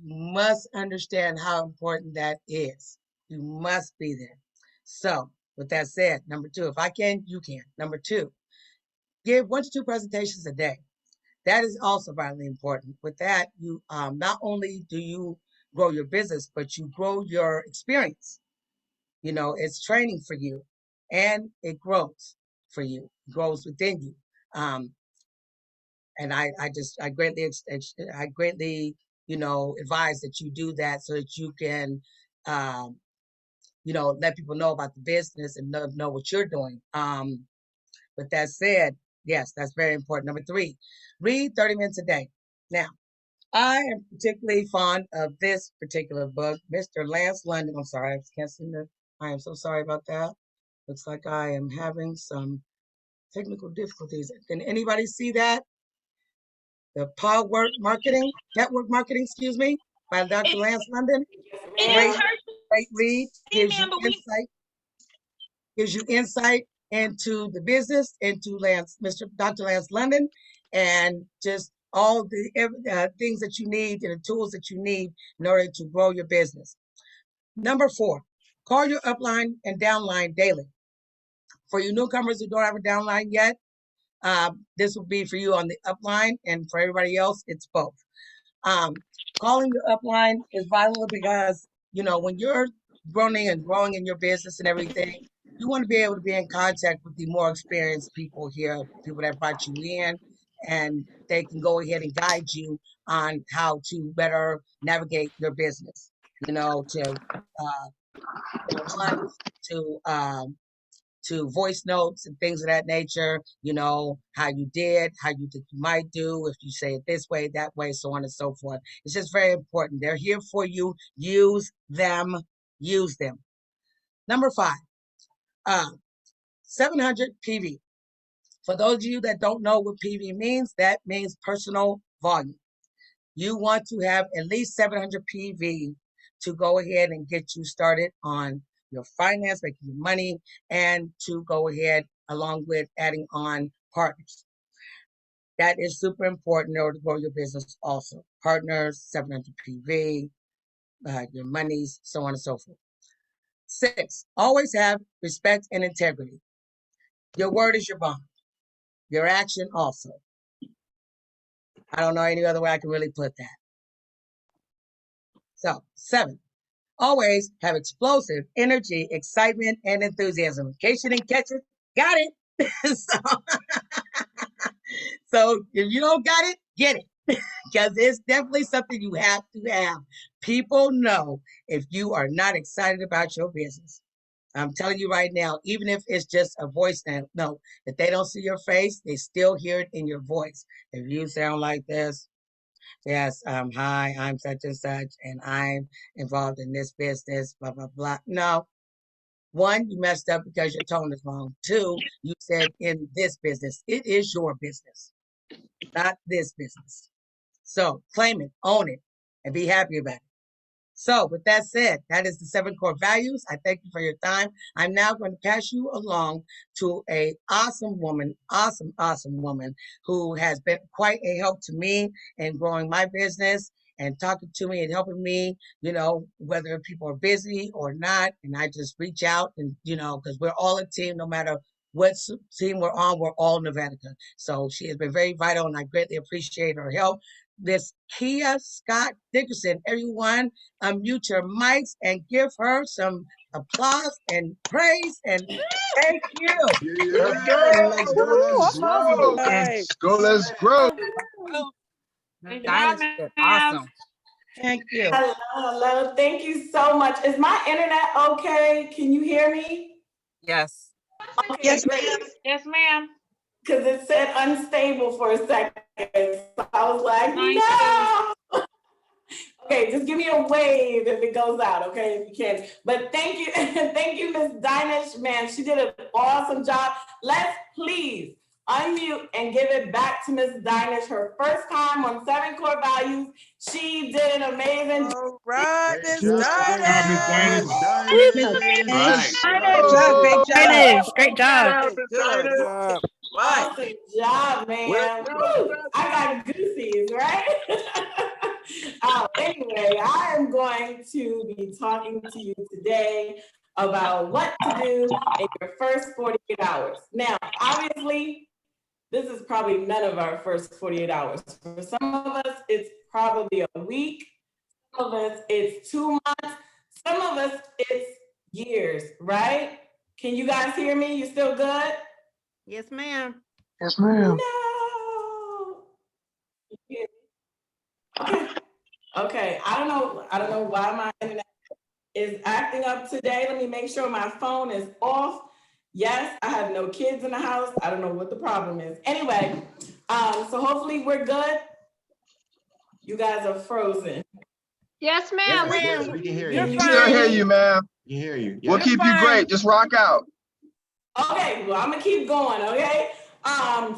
must understand how important that is. You must be there. So with that said, number two, if I can, you can. Number two, give 1 to 2 presentations a day. That is also vitally important. With that, you not only do you grow your business, but you grow your experience. You know, it's training for you, and it grows for you, grows within you. Um, and I greatly, you know, advise that you do that so that you can, um, you know, let people know about the business and know what you're doing. With that said, yes, that's very important. Number three, read 30 minutes a day. Now, I am particularly fond of this particular book, Mr. Lance London. I'm sorry, I can't seem to. I am so sorry about that. Looks like I am having some technical difficulties. Can anybody see that? The Network Marketing, excuse me, by Dr. Lance London. Great read, gives you insight into the business, into Dr. Lance London, and just all the things that you need and the tools that you need in order to grow your business. Number 4, call your upline and downline daily. For you newcomers who don't have a downline yet, this will be for you on the upline, and for everybody else, it's both. Calling your upline is vital because, you know, when you're growing in your business and everything, you want to be able to be in contact with the more experienced people here, people that brought you in, and they can go ahead and guide you on how to better navigate your business, you know, to to voice notes and things of that nature, you know, how you did, how you think you might do, if you say it this way, that way, so on and so forth. It's just very important. They're here for you. Use them. Use them. Number 5, 700 PV. For those of you that don't know what PV means, that means personal volume. You want to have at least 700 PV to go ahead and get you started on your finance, making your money, and to go ahead along with adding on partners. That is super important in order to grow your business also. Partners, 700 PV, your monies, so on and so forth. 6, always have respect and integrity. Your word is your bond. Your action also. I don't know any other way I can really put that. So 7, always have explosive energy, excitement, and enthusiasm. In case you didn't catch it, got it. So if you don't got it, get it. Because it's definitely something you have to have. People know if you are not excited about your business. I'm telling you right now, even if it's just a voice note, if they don't see your face, they still hear it in your voice. If you sound like this, yes, hi, I'm such and such, and I'm involved in this business, blah, blah, blah. No. 1, you messed up because your tone is wrong. 2, you said in this business. It is your business, not this business. So claim it, own it, and be happy about it. So with that said, that is the 7 core values. I thank you for your time. I'm now going to pass you along to a awesome woman who has been quite a help to me in growing my business and talking to me and helping me, you know, whether people are busy or not. And I just reach out and, you know, because we're all a team, no matter what team we're on, we're all NeVetica. So she has been very vital, and I greatly appreciate her help. Miss Kia Scott Dickerson, everyone, unmute your mics and give her some applause and praise and thank you. Let's go. Let's go. Let's go. Let's grow. Awesome. Thank you. Hello. Thank you so much. Is my internet okay? Can you hear me? Yes. Okay, yes, ma'am. Yes, ma'am. Because it said unstable for a second. So I was like, no. Okay, just give me a wave if it goes out, okay, if you can. But thank you, thank you, Miss Dinish, man. She did an awesome job. Let's please unmute and give it back to Miss Dinish, her first time on 7 core values. She did an amazing job. All right, Miss Dinish. Great job. Good job. Awesome job, man. Woo. I got goosies, right? Oh, anyway, I am going to be talking to you today about what to do in your first 48 hours. Now, obviously, this is probably none of our first 48 hours. For some of us, it's probably a week. Some of us, it's 2 months. Some of us, it's years, right? Can you guys hear me? You still good? Yes, ma'am. Yes, ma'am. No. Okay. Okay. I don't know why my internet is acting up today. Let me make sure my phone is off. Yes, I have no kids in the house. I don't know what the problem is. Anyway, so hopefully we're good. You guys are frozen. Yes, Yes, ma'am. ma'am. We can hear You're you. We still hear you, ma'am. We can hear you. We'll Yep. keep you fine. great. Just rock out. Okay, well, I'm gonna keep going, okay?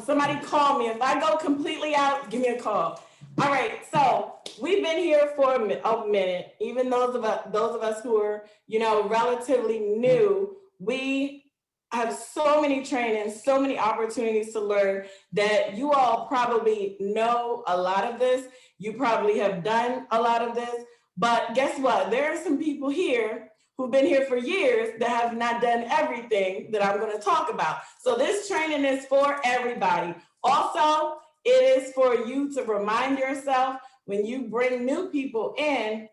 Somebody call me. If I go completely out, give me a call. All right, so we've been here for a minute. Even those of us who are, relatively new, we have so many trainings, so many opportunities to learn that you all probably know a lot of this. You probably have done a lot of this, but guess what? There are some people here who've been here for years that have not done everything that I'm going to talk about. So this training is for everybody. Also, it is for you to remind yourself when you bring new people in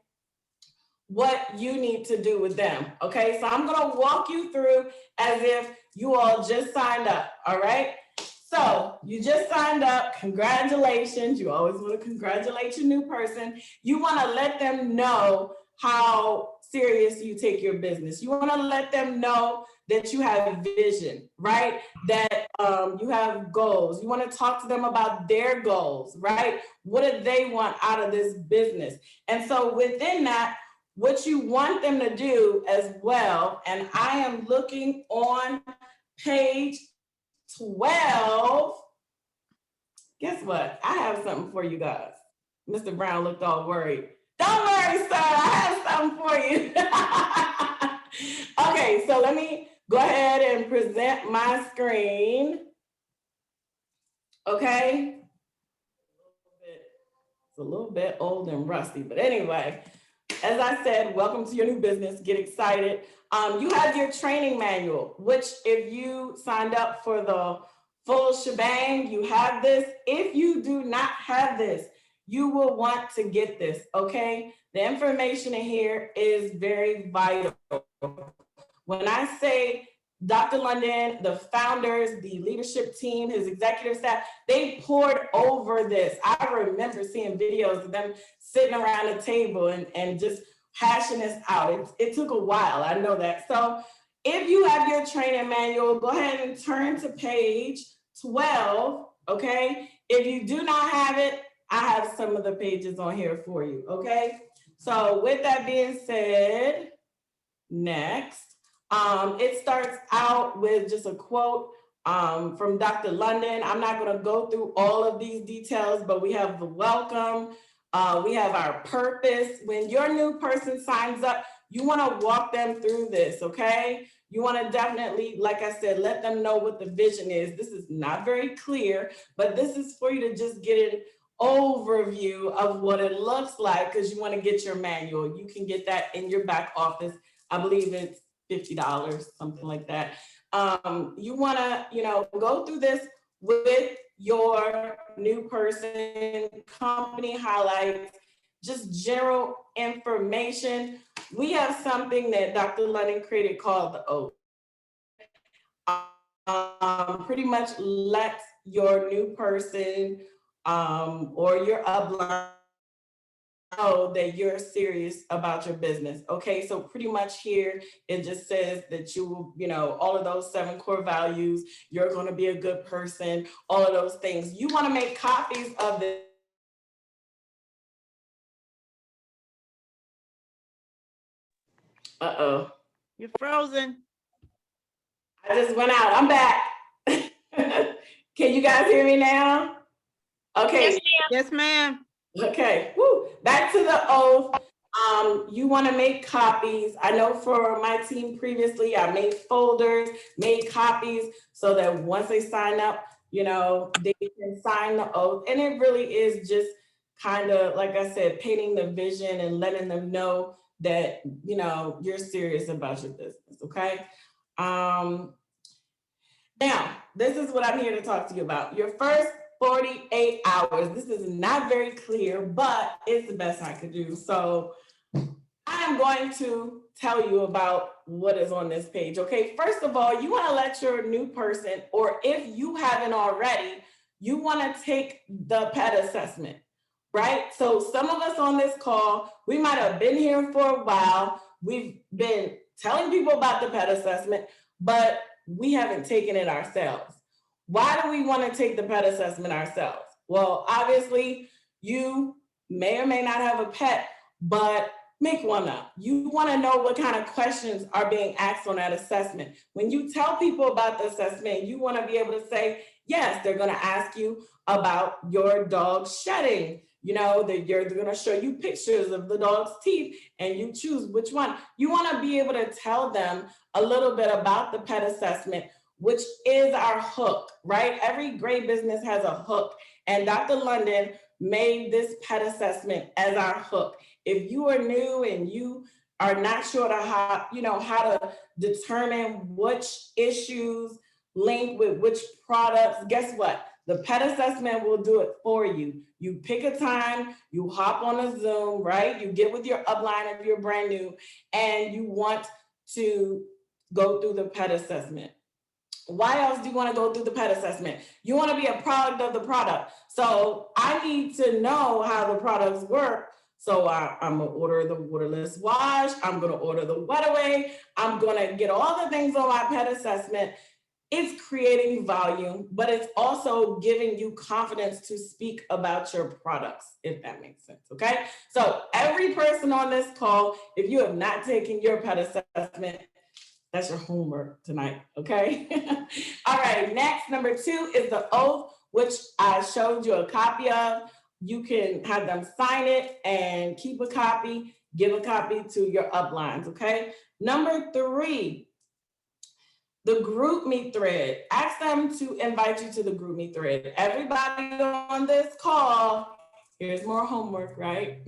what you need to do with them. Okay, so I'm going to walk you through as if you all just signed up. All right. So you just signed up. Congratulations. You always want to congratulate your new person. You want to let them know how serious you take your business. You want to let them know that you have vision, right? That you have goals. You want to talk to them about their goals, right? What do they want out of this business? And so within that, what you want them to do as well, and I am looking on page 12. Guess what? I have something for you guys. Mr. Brown looked all worried. Don't worry, sir. I have something for you. Okay, so let me go ahead and present my screen. Okay. It's a little bit old and rusty, but anyway, as I said, welcome to your new business. Get excited. You have your training manual, which if you signed up for the full shebang, you have this. If you do not have this, you will want to get this, okay? The information in here is very vital. When I say Dr. London, the founders, the leadership team, his executive staff, they poured over this. I remember seeing videos of them sitting around a table and just hashing this out. It took a while, I know that. So if you have your training manual, go ahead and turn to page 12, okay? If you do not have it, I have some of the pages on here for you, okay? So with that being said, next. It starts out with just a quote from Dr. London. I'm not going to go through all of these details, but we have the welcome. We have our purpose. When your new person signs up, you want to walk them through this, okay? You want to definitely, like I said, let them know what the vision is. This is not very clear, but this is for you to just get an overview of what it looks like because you want to get your manual. You can get that in your back office. I believe it's $50, something like that. You want to, go through this with your new person, company highlights, just general information. We have something that Dr. London created called the oath. Pretty much let your new person or your upline know that you're serious about your business. Okay, so pretty much here it just says that you will, all of those 7 core values, you're going to be a good person, all of those things. You want to make copies of this. Uh-oh. You're frozen. I just went out. I'm back. Can you guys hear me now? Okay. Yes, ma'am. Okay. Woo. Back to the oath. You want to make copies. I know for my team previously, I made folders, made copies so that once they sign up, they can sign the oath. And it really is just kind of, like I said, painting the vision and letting them know that, you're serious about your business, okay? Now, this is what I'm here to talk to you about. Your first 48 hours. This is not very clear, but it's the best I could do. So I am going to tell you about what is on this page, okay? First of all, you want to let your new person, or if you haven't already, you want to take the pet assessment, right? So some of us on this call, we might have been here for a while. We've been telling people about the pet assessment, but we haven't taken it ourselves. Why do we want to take the pet assessment ourselves? Well, obviously, you may or may not have a pet, but make one up. You want to know what kind of questions are being asked on that assessment. When you tell people about the assessment, you want to be able to say, yes, they're going to ask you about your dog shedding. They're going to show you pictures of the dog's teeth and you choose which one. You want to be able to tell them a little bit about the pet assessment, which is our hook, right? Every great business has a hook. And Dr. London made this pet assessment as our hook. If you are new and you are not sure how to determine which issues link with which products, guess what? The pet assessment will do it for you. You pick a time, you hop on a Zoom, right? You get with your upline if you're brand new and you want to go through the pet assessment. Why else do you want to go through the pet assessment? You want to be a product of the product. So I need to know how the products work. So I'm going to order the waterless wash. I'm going to order the wet away. I'm going to get all the things on my pet assessment. It's creating volume, but it's also giving you confidence to speak about your products, if that makes sense, okay? So every person on this call, if you have not taken your pet assessment, that's your homework tonight, okay? All right, next, number 2 is the oath, which I showed you a copy of. You can have them sign it and keep a copy, give a copy to your uplines, okay? Number 3, the group me thread. Ask them to invite you to the group me thread. Everybody on this call, here's more homework, right?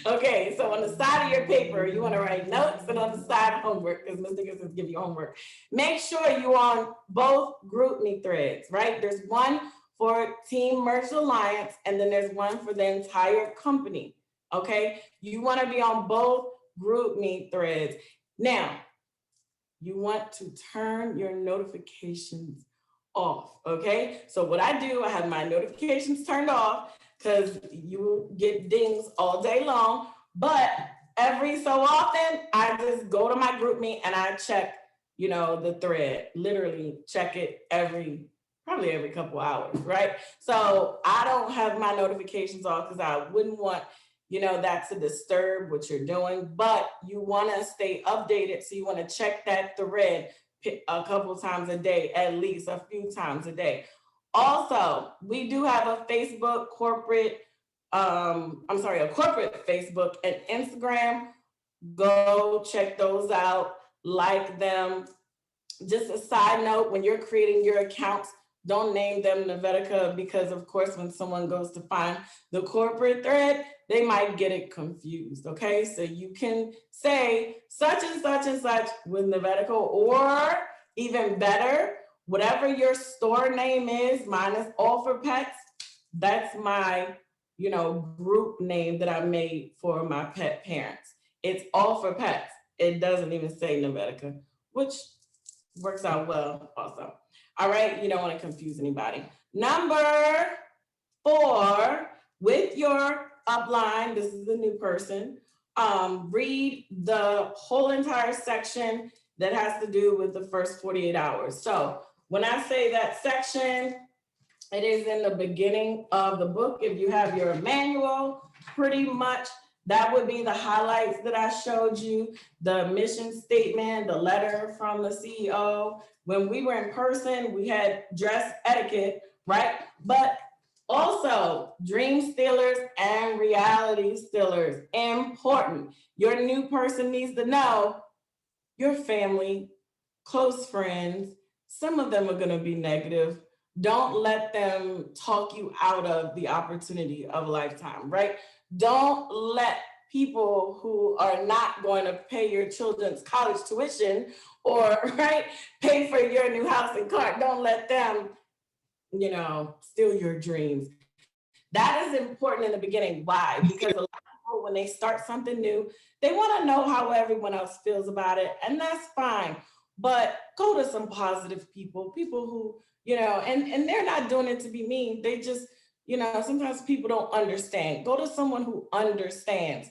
Okay, so on the side of your paper, you want to write notes, and on the side, homework, because Ms. Dickerson give you homework. Make sure you're on both group me threads, right? There's one for Team Merch Alliance, and then there's one for the entire company, okay? You want to be on both group me threads. Now, you want to turn your notifications off, okay? So what I do, I have my notifications turned off because you get dings all day long, but every so often, I just go to my group me and I check, the thread, literally check it probably every couple hours, right? So I don't have my notifications off because I wouldn't want that to disturb what you're doing, but you want to stay updated. So you want to check that thread a couple times a day, at least a few times a day. Also, we do have a Facebook corporate, a corporate Facebook and Instagram. Go check those out, like them. Just a side note, when you're creating your accounts, don't name them NeVetica because, of course, when someone goes to find the corporate thread, they might get it confused, okay? So you can say such and such and such with NeVetica, or even better, whatever your store name is, mine is All for Pets. That's my, group name that I made for my pet parents. It's All for Pets. It doesn't even say NeVetica, which works out well also. All right, you don't want to confuse anybody. Number 4, with your upline, this is the new person, read the whole entire section that has to do with the first 48 hours. So when I say that section, it is in the beginning of the book. If you have your manual, pretty much that would be the highlights that I showed you, the mission statement, the letter from the CEO. When we were in person, we had dress etiquette, right? But also, dream stealers and reality stealers, important. Your new person needs to know your family, close friends. Some of them are going to be negative, Don't let them talk you out of the opportunity of a lifetime, right? Don't let people who are not going to pay your children's college tuition or, right, pay for your new house and car, don't let them, steal your dreams. That is important in the beginning. Why? Because a lot of people, when they start something new, they want to know how everyone else feels about it, and that's fine. But go to some positive people who, and they're not doing it to be mean. They just, sometimes people don't understand. Go to someone who understands,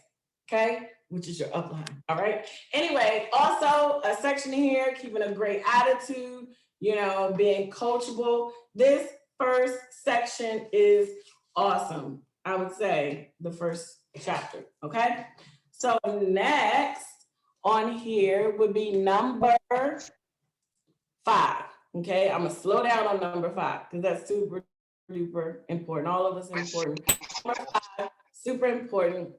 okay? Which is your upline, all right? Anyway, also a section here, keeping a great attitude, being coachable. This first section is awesome. I would say the first chapter, okay? So next on here would be number 5, okay? I'm gonna slow down on number 5 because that's super duper important. All of us are important. Number 5, super important.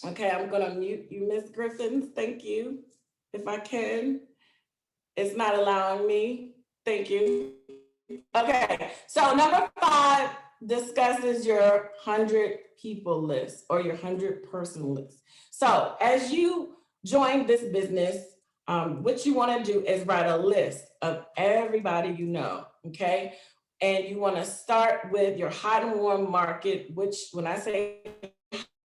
Okay, I'm gonna mute you, Miss Griffins. Thank you, if I can. It's not allowing me. Thank you. Okay, so number 5 discusses your 100 people list or your 100 person list. So as you join this business, what you want to do is write a list of everybody you know, okay? And you want to start with your hot and warm market, which when I say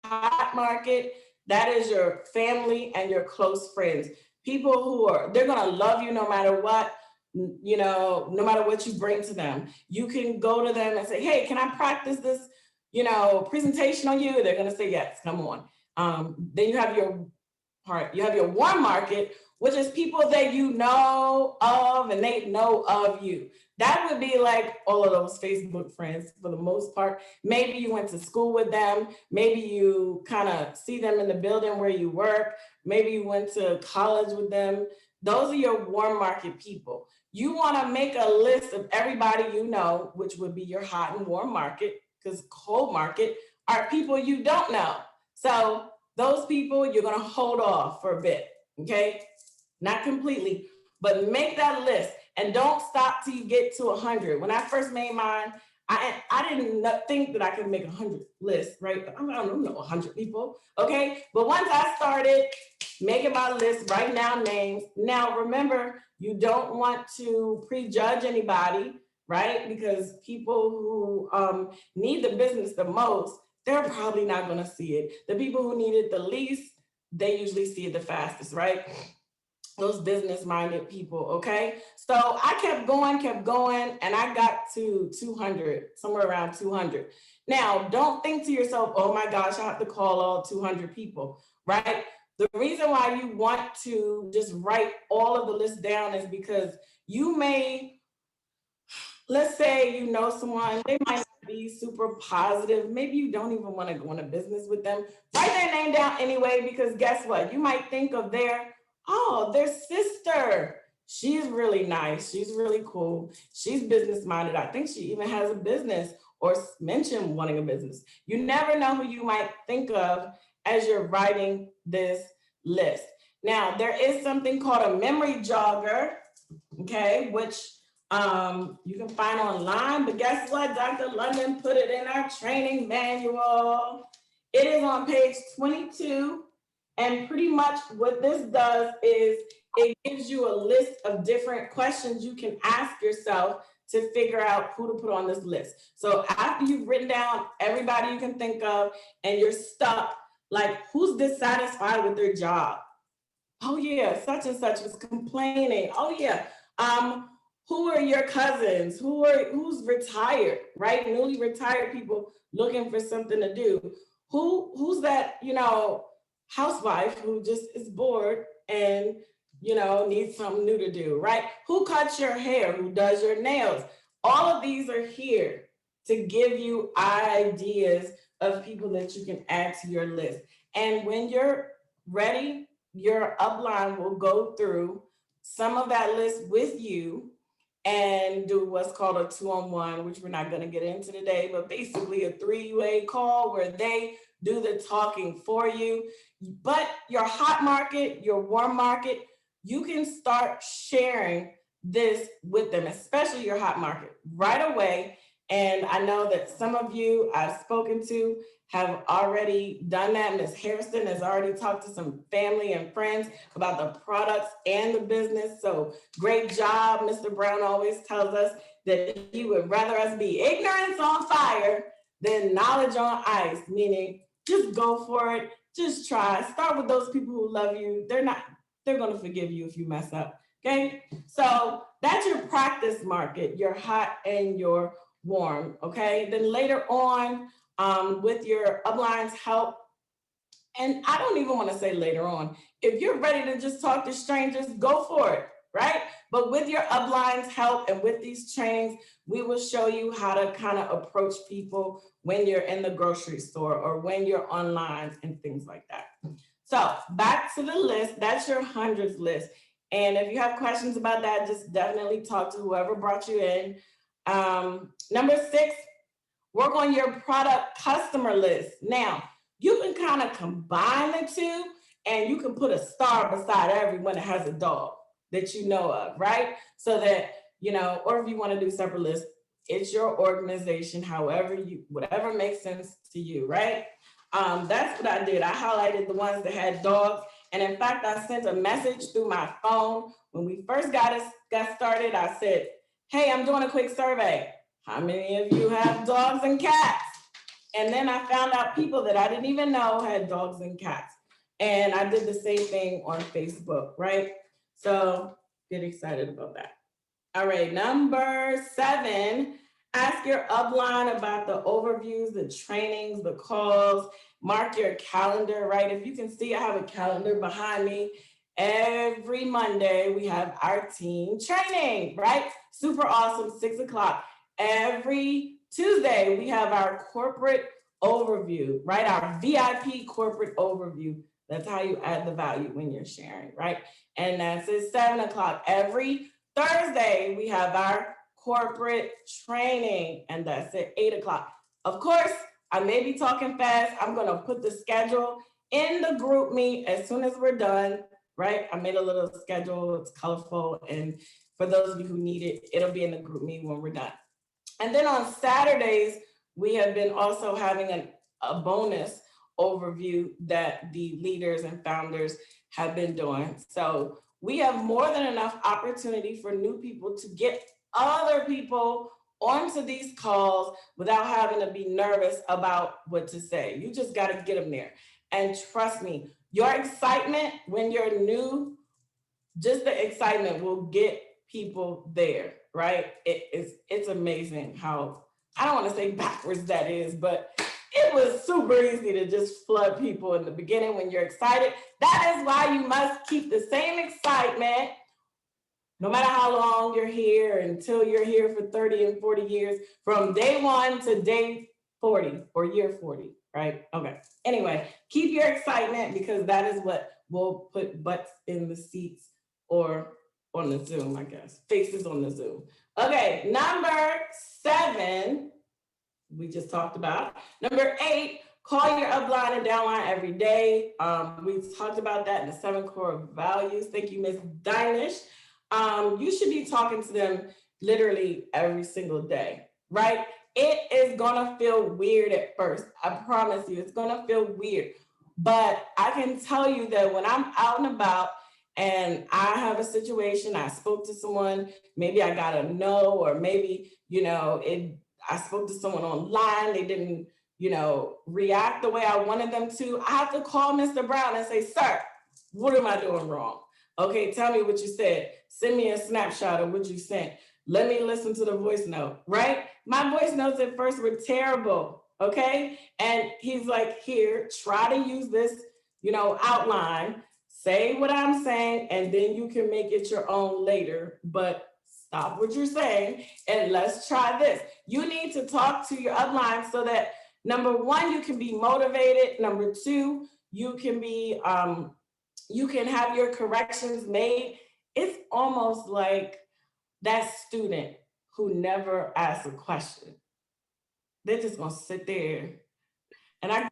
hot market, that is your family and your close friends. People who they're going to love you no matter what, no matter what you bring to them. You can go to them and say, hey, can I practice this, presentation on you? They're going to say, yes, come on. Then you have your warm market, which is people that you know of and they know of you. That would be like all of those Facebook friends for the most part. Maybe you went to school with them. Maybe you kind of see them in the building where you work. Maybe you went to college with them. Those are your warm market people. You want to make a list of everybody you know, which would be your hot and warm market, because cold market are people you don't know. So those people you're going to hold off for a bit, okay? Not completely, but make that list and don't stop till you get to 100. When I first made mine, I didn't think that I could make 100 lists, right? I don't know 100 people, okay? But once I started making my list, writing down names. Now, remember, you don't want to prejudge anybody, right? Because people who need the business the most, they're probably not going to see it. The people who need it the least, they usually see it the fastest, right? Those business-minded people, okay? So I kept going, and I got to 200, somewhere around 200. Now, don't think to yourself, oh my gosh, I have to call all 200 people, right? The reason why you want to just write all of the list down is because you may, let's say you know someone, they might not be super positive. Maybe you don't even want to go into business with them. Write their name down anyway, because guess what? You might think of their sister. She's really nice. She's really cool. She's business minded. I think she even has a business or mentioned wanting a business. You never know who you might think of as you're writing this list. Now, there is something called a memory jogger, okay, which you can find online, but guess what? Dr. London put it in our training manual. It is on page 22. And pretty much what this does is it gives you a list of different questions you can ask yourself to figure out who to put on this list. So after you've written down everybody you can think of and you're stuck, like who's dissatisfied with their job? Oh yeah, such and such was complaining. Oh yeah, who are your cousins? Who's retired, right? Newly retired people looking for something to do. Who's that, housewife who just is bored and needs something new to do, right? Who cuts your hair? Who does your nails? All of these are here to give you ideas of people that you can add to your list. And when you're ready, your upline will go through some of that list with you and do what's called a 2-on-1, which we're not going to get into today, but basically a 3-way call where they do the talking for you. But your hot market, your warm market, you can start sharing this with them, especially your hot market, right away. And I know that some of you I've spoken to have already done that. Ms. Harrison has already talked to some family and friends about the products and the business. So great job. Mr. Brown always tells us that he would rather us be ignorance on fire than knowledge on ice, meaning just go for it. Just try. Start with those people who love you. They're going to forgive you if you mess up. Okay. So that's your practice market, your hot and your warm. Okay. Then later on, with your upline's help, and I don't even want to say later on, if you're ready to just talk to strangers, go for it, right? But with your upline's help and with these trainings, we will show you how to kind of approach people when you're in the grocery store or when you're online and things like that. So back to the list, that's your hundreds list. And if you have questions about that, just definitely talk to whoever brought you in. Number 6, work on your product customer list. Now, you can kind of combine the two and you can put a star beside everyone that has a dog that you know of, right? So that, or if you want to do separate lists, it's your organization, whatever makes sense to you, right? That's what I did. I highlighted the ones that had dogs. And in fact, I sent a message through my phone. When we first got started, I said, hey, I'm doing a quick survey. How many of you have dogs and cats? And then I found out people that I didn't even know had dogs and cats. And I did the same thing on Facebook, right? So get excited about that. All right, number 7, ask your upline about the overviews, the trainings, the calls, mark your calendar, right? If you can see, I have a calendar behind me. Every Monday, we have our team training, right? Super awesome, 6 o'clock. Every Tuesday, we have our corporate overview, right? Our VIP corporate overview. That's how you add the value when you're sharing, right? And that's at 7 o'clock. Every Thursday, we have our corporate training, and that's at 8 o'clock. Of course, I may be talking fast. I'm going to put the schedule in the group meet as soon as we're done, right? I made a little schedule. It's colorful. And for those of you who need it, it'll be in the group meet when we're done. And then on Saturdays, we have been also having a bonus overview that the leaders and founders have been doing. So we have more than enough opportunity for new people to get other people onto these calls without having to be nervous about what to say. You just got to get them there. And trust me, your excitement when you're new, just the excitement will get people there, right? It's amazing how, I don't want to say backwards that is, but it was super easy to just flood people in the beginning when you're excited. That is why you must keep the same excitement no matter how long you're here until you're here for 30 and 40 years, from day 1 to day 40 or year 40, right? Okay. Anyway, keep your excitement because that is what will put butts in the seats or on the Zoom, I guess. Faces on the Zoom. Okay, number 7, we just talked about. Number 8, call your upline and downline every day. We talked about that in the 7 core values. Thank you, Ms. Dinish. You should be talking to them literally every single day, right? It is gonna feel weird at first. I promise you, it's gonna feel weird. But I can tell you that when I'm out and about and I have a situation, I spoke to someone, maybe I got a no, or maybe, I spoke to someone online, they didn't, react the way I wanted them to. I have to call Mr. Brown and say, sir, what am I doing wrong? Okay, tell me what you said. Send me a snapshot of what you sent. Let me listen to the voice note, right? My voice notes at first were terrible, okay? And he's like, here, try to use this, outline, say what I'm saying, and then you can make it your own later, but stop what you're saying and let's try this. You need to talk to your upline so that, number 1, you can be motivated. Number 2, you can be, you can have your corrections made. It's almost like that student who never asks a question. They're just gonna sit there. And I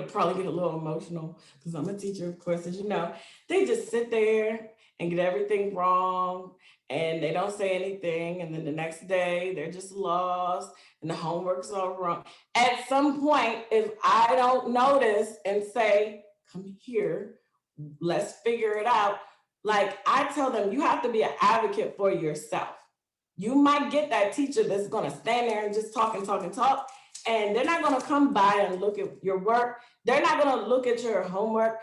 probably get a little emotional because I'm a teacher, of course, as you know. They just sit there and get everything wrong, and they don't say anything, and then the next day they're just lost and the homework's all wrong. At some point, if I don't notice and say, come here, let's figure it out, like I tell them, you have to be an advocate for yourself. You might get that teacher that's going to stand there and just talk and talk and talk, and they're not going to come by and look at your work. They're not going to look at your homework.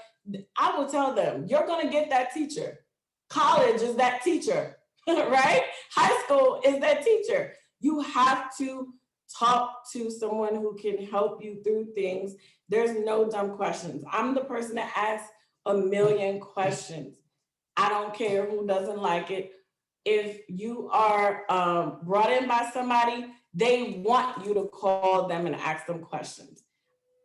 I will tell them, you're going to get that teacher. College is that teacher, right? High school is that teacher. You have to talk to someone who can help you through things. There's no dumb questions. I'm the person that asks a million questions. I don't care who doesn't like it. If you are brought in by somebody, they want you to call them and ask them questions.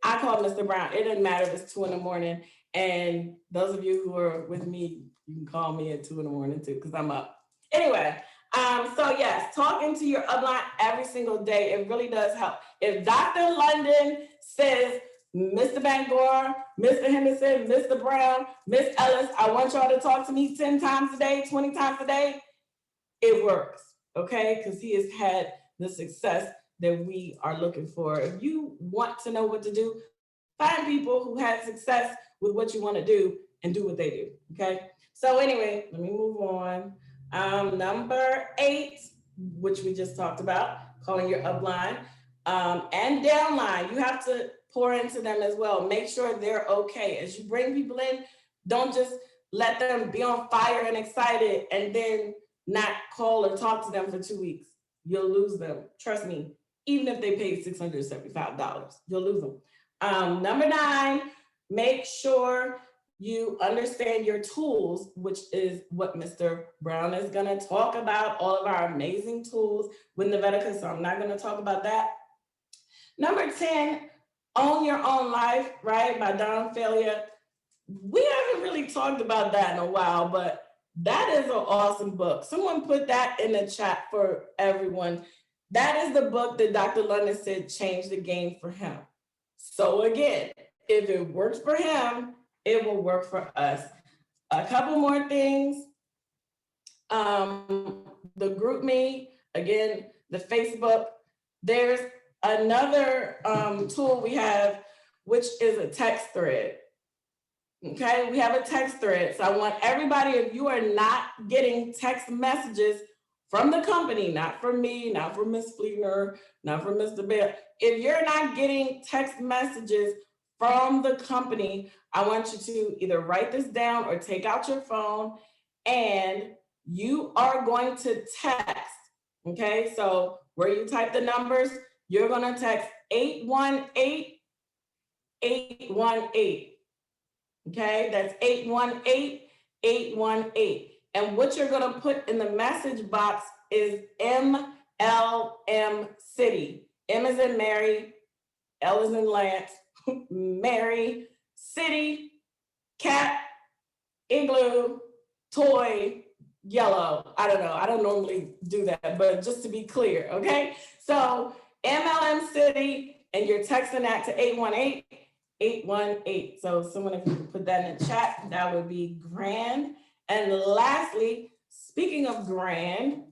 I call Mr. Brown. It doesn't matter if it's 2 a.m. And those of you who are with me, you can call me at 2 a.m. too, because I'm up. Anyway, so yes, talking to your upline every single day, it really does help. If Dr. London says, Mr. Bangor, Mr. Henderson, Mr. Brown, Miss Ellis, I want y'all to talk to me 10 times a day, 20 times a day, it works, okay? Because he has had the success that we are looking for. If you want to know what to do, find people who had success with what you want to do and do what they do, okay? So anyway, let me move on. Number 8, which we just talked about, calling your upline and downline. You have to pour into them as well. Make sure they're okay. As you bring people in, don't just let them be on fire and excited and then not call or talk to them for 2 weeks. You'll lose them. Trust me, even if they paid $675, you'll lose them. Number 9, make sure you understand your tools, which is what Mr. Brown is gonna talk about, all of our amazing tools with NeVetica, so I'm not gonna talk about that. Number 10, Own Your Own Life, right, by Don Failure. We haven't really talked about that in a while, but that is an awesome book. Someone put that in the chat for everyone. That is the book that Dr. London said changed the game for him. So again, if it works for him, it will work for us. A couple more things. The GroupMe, again, the Facebook. There's another tool we have, which is a text thread. Okay, we have a text thread. So I want everybody, if you are not getting text messages from the company, not from me, not from Ms. Fleetner, not from Mr. Bell, if you're not getting text messages from the company, I want you to either write this down or take out your phone, and you are going to text, okay? So where you type the numbers, you're gonna text 818-818. Okay, that's 818-818. And what you're gonna put in the message box is MLM City. M is in Mary, L is in Lance, Mary, City, cat, igloo, toy, yellow. I don't know, I don't normally do that, but just to be clear, okay? So MLM City, and you're texting that to 818-818. So someone, if you could put that in the chat, that would be grand. And lastly, speaking of grand,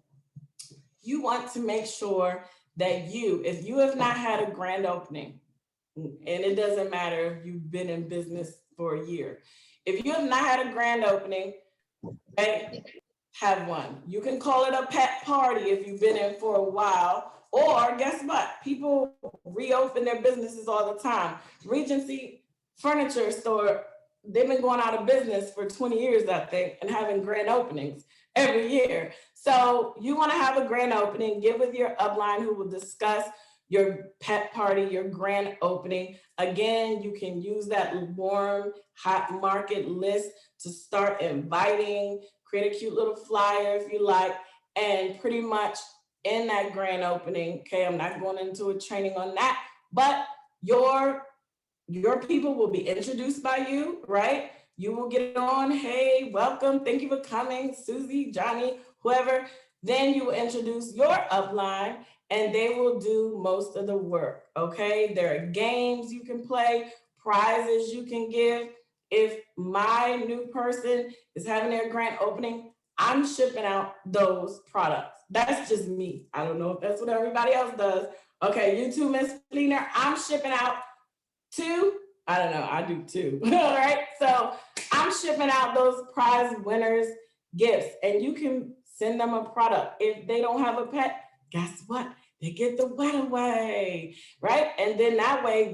you want to make sure that if you have not had a grand opening, and it doesn't matter if you've been in business for a year, if you have not had a grand opening, right, have one. You can call it a pet party if you've been in for a while. Or guess what? People reopen their businesses all the time. Regency Furniture Store, they've been going out of business for 20 years, I think, and having grand openings every year. So you want to have a grand opening, get with your upline who will discuss your pet party, your grand opening. Again, you can use that warm, hot market list to start inviting, create a cute little flyer if you like, and pretty much in that grand opening, okay, I'm not going into a training on that, but your people will be introduced by you, right? You will get on, hey, welcome, thank you for coming, Susie, Johnny, whoever. Then you will introduce your upline and they will do most of the work, okay? There are games you can play, prizes you can give. if my new person is having their grand opening, I'm shipping out those products. That's just me. I don't know if that's what everybody else does. Okay, you too, Miss Fleener. I'm shipping out 2. I don't know. I do 2. All right. So I'm shipping out those prize winners gifts, and you can send them a product. If they don't have a pet, guess what? They get the wet away, right? And then that way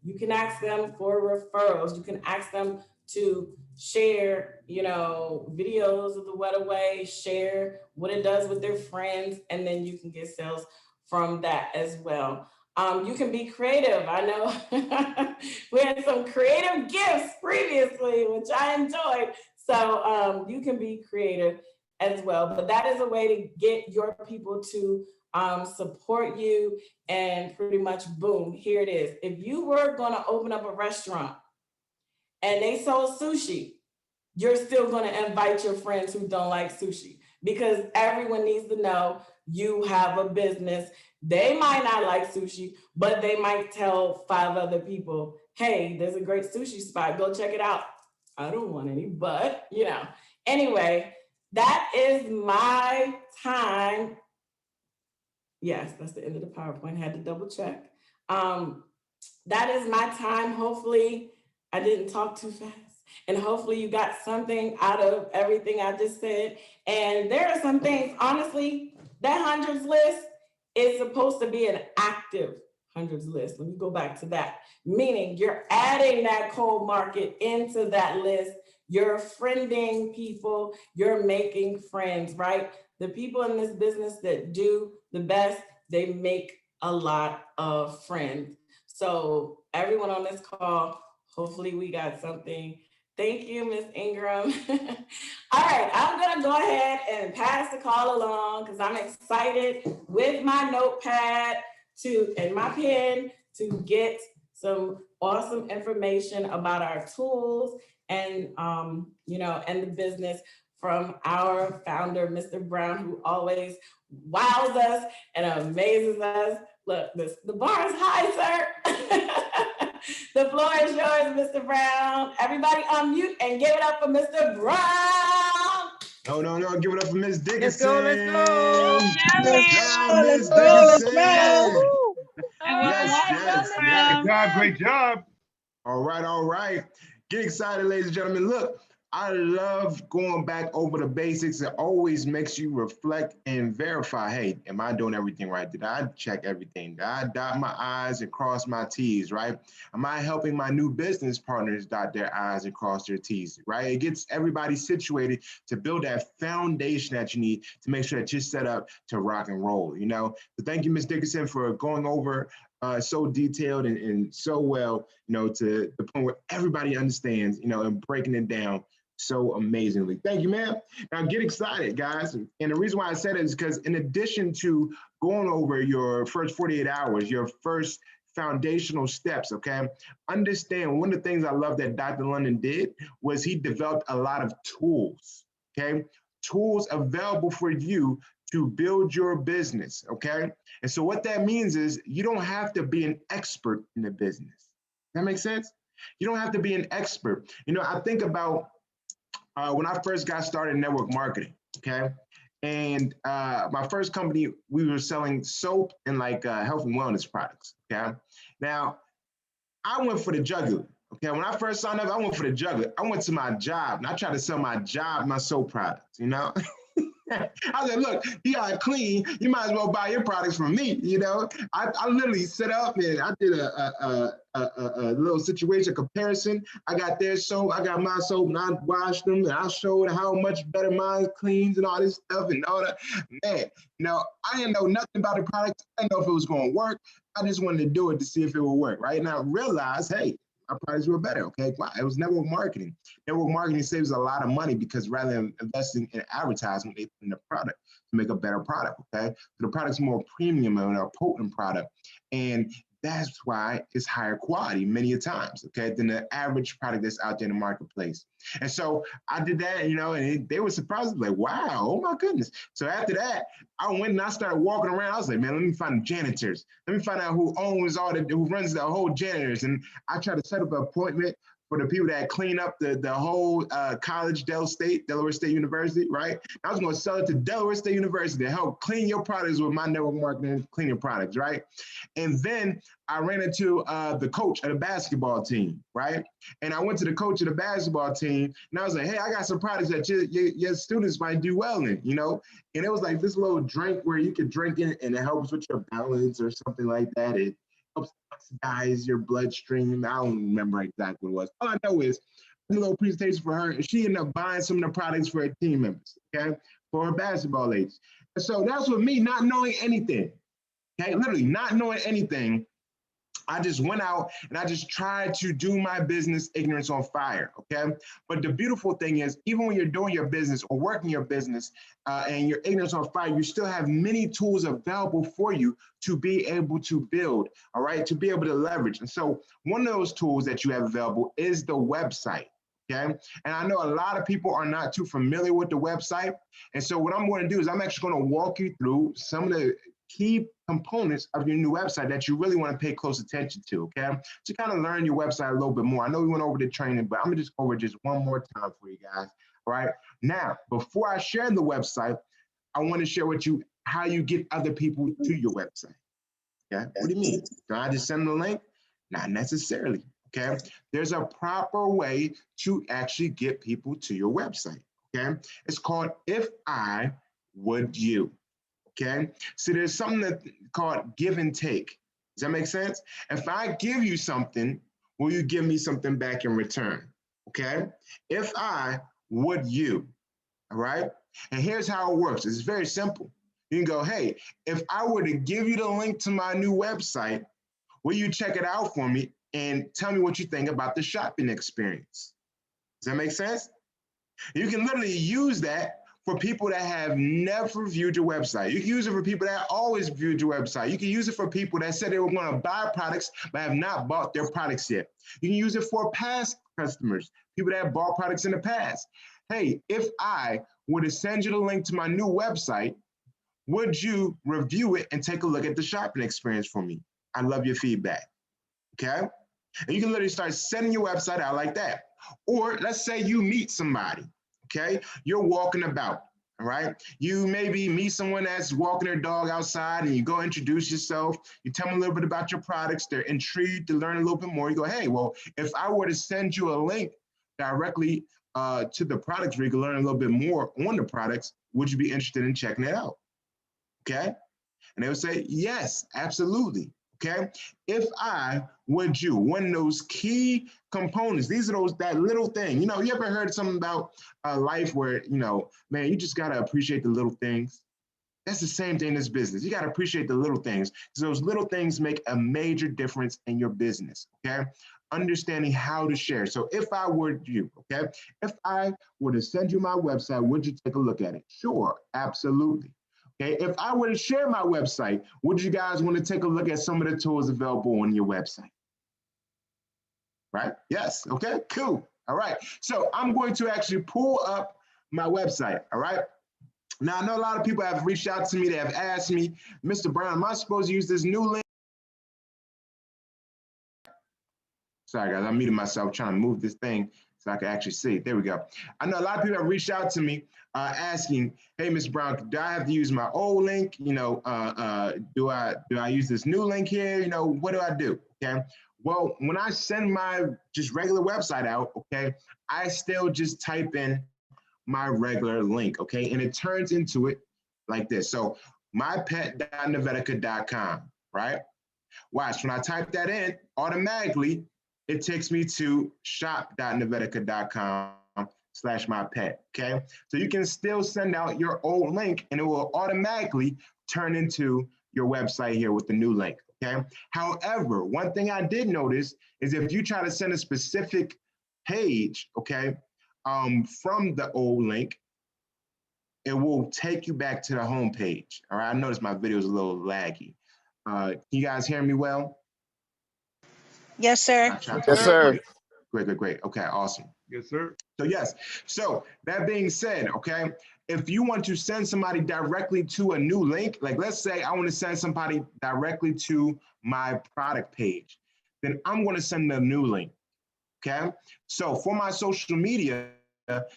you can ask them for referrals. You can ask them to share, videos of the wet away, share what it does with their friends, and then you can get sales from that as well. You can be creative. I know we had some creative gifts previously, which I enjoyed. So you can be creative as well. But that is a way to get your people to support you, and pretty much boom, here it is. If you were going to open up a restaurant and they sold sushi, you're still going to invite your friends who don't like sushi, because everyone needs to know you have a business. They might not like sushi, but they might tell 5 other people, hey, there's a great sushi spot. Go check it out. I don't want any, but Anyway, that is my time. Yes, that's the end of the PowerPoint. I had to double check. That is my time. Hopefully I didn't talk too fast. And hopefully you got something out of everything I just said. And there are some things, honestly, that hundreds list is supposed to be an active hundreds list. Let me go back to that. Meaning you're adding that cold market into that list. You're friending people. You're making friends, right? The people in this business that do the best, they make a lot of friends. So everyone on this call, hopefully we got something. Thank you, Ms. Ingram. All right, I'm gonna go ahead and pass the call along because I'm excited with my notepad and my pen to get some awesome information about our tools and and the business from our founder, Mr. Brown, who always wows us and amazes us. Look, the bar is high, sir. The floor is yours, Mr. Brown. Everybody unmute and give it up for Mr. Brown. No. Give it up for Miss Dickerson. Let's go. Miss Dickerson. Yes. Great job. All right. Get excited, ladies and gentlemen. Look, I love going back over the basics. It always makes you reflect and verify, hey, am I doing everything right? Did I check everything? Did I dot my I's and cross my T's, right? Am I helping my new business partners dot their I's and cross their T's, right? It gets everybody situated to build that foundation that you need to make sure that you're set up to rock and roll, So thank you, Ms. Dickerson, for going over so detailed and so well, to the point where everybody understands, and breaking it down so amazingly. Thank you, ma'am. Now get excited, guys. And the reason why I said it is because in addition to going over your first 48 hours, your first foundational steps, okay, understand one of the things I love that Dr. London did was he developed a lot of tools, okay? Tools available for you to build your business, okay? And so what that means is you don't have to be an expert in the business. That makes sense? You don't have to be an expert. I think about when I first got started in network marketing, okay? And my first company, we were selling soap and like health and wellness products, okay? Now, I went for the jugular, okay? When I first signed up, I went for the jugular. I went to my job and I tried to sell my job, my soap products, I said, look, you got clean. You might as well buy your products from me. I literally set up and I did a little situation comparison. I got their soap, I got my soap, and I washed them, and I showed how much better mine cleans and all this stuff and all that. Man, I didn't know nothing about the product. I didn't know if it was going to work. I just wanted to do it to see if it would work, right? And I realized, hey, our products were better, okay? Wow, it was network marketing. Network marketing saves a lot of money because rather than investing in advertisement, they put in the product to make a better product, okay? So the product's more premium and a potent product. And that's why it's higher quality many a times, okay, than the average product that's out there in the marketplace. And so I did that, and they were surprised, like, wow, oh my goodness. So after that, I went and I started walking around. I was like, man, let me find the janitors. Let me find out who runs the whole janitors. And I tried to set up an appointment for the people that clean up the whole college, Delaware State University, right? I was going to sell it to Delaware State University to help clean your products with my network marketing cleaning products, right? And then I ran into the coach of the basketball team, right? And I went to the coach of the basketball team and I was like, hey, I got some products that your students might do well in, you know? And it was like this little drink where you could drink it and it helps with your balance or something like that. It helps oxidize your bloodstream. I don't remember exactly what it was. All I know is I did a little presentation for her and she ended up buying some of the products for her team members, okay? For her basketball ladies. And so that's with me not knowing anything, okay? Literally not knowing anything. I just went out and I just tried to do my business ignorance on fire, okay? But the beautiful thing is, even when you're doing your business or working your business and your ignorance on fire, you still have many tools available for you to be able to build, all right? To be able to leverage. And so one of those tools that you have available is the website, okay? And I know a lot of people are not too familiar with the website. And so what I'm going to do is I'm actually going to walk you through some of the key components of your new website that you really want to pay close attention to, okay? To kind of learn your website a little bit more. I know we went over the training, but I'm gonna just go over just one more time for you guys, all right? Now, before I share the website, I want to share with you how you get other people to your website, okay? What do you mean? Do I just send them the link? Not necessarily, okay? There's a proper way to actually get people to your website, okay? It's called If I Would You. Okay, so there's something that called give and take. Does that make sense? If I give you something, will you give me something back in return? Okay, if I would you, all right? And here's how it works. It's very simple. You can go, hey, if I were to give you the link to my new website, will you check it out for me and tell me what you think about the shopping experience? Does that make sense? You can literally use that for people that have never viewed your website. You can use it for people that always viewed your website. You can use it for people that said they were going to buy products but have not bought their products yet. You can use it for past customers, people that have bought products in the past. Hey, if I were to send you the link to my new website, would you review it and take a look at the shopping experience for me? I love your feedback, okay? And you can literally start sending your website out like that. Or let's say you meet somebody, okay? You're walking about, all right? You maybe meet someone that's walking their dog outside and you go introduce yourself. You tell them a little bit about your products. They're intrigued to learn a little bit more. You go, hey, well, if I were to send you a link directly to the products where you can learn a little bit more on the products, would you be interested in checking it out? Okay? And they would say, yes, absolutely. Okay, if I would you, one of those key components, these are that little thing. You know, you ever heard something about life where, you know, man, you just got to appreciate the little things? That's the same thing in this business. You got to appreciate the little things because those little things make a major difference in your business, okay? Understanding how to share. So if I were you, okay, if I were to send you my website, would you take a look at it? Sure, absolutely. Okay, if I were to share my website, would you guys want to take a look at some of the tools available on your website? Right? Yes. Okay, cool. All right. So I'm going to actually pull up my website. All right. Now, I know a lot of people have reached out to me. They have asked me, Mr. Brown, am I supposed to use this new link? Sorry, guys, I'm muting myself trying to move this thing so I can actually see. There we go. I know a lot of people have reached out to me asking, hey, Mr. Brown, do I have to use my old link? You know, do I use this new link here? You know, what do I do? Okay. Well, when I send my just regular website out, okay, I still just type in my regular link, okay, and it turns into it like this. So mypet.nevetica.com, right? Watch, when I type that in, automatically, it takes me to shop.nevetica.com/mypet, okay? So you can still send out your old link and it will automatically turn into your website here with the new link, okay? However, one thing I did notice is if you try to send a specific page, okay, from the old link, it will take you back to the home page, all right? I noticed my video is a little laggy. Can you guys hear me well? Yes, sir. Yes, sir. Great. Okay, awesome. Yes, sir. So yes, so that being said, okay, if you want to send somebody directly to a new link, like let's say I want to send somebody directly to my product page, then I'm going to send them a new link. okay? So for my social media,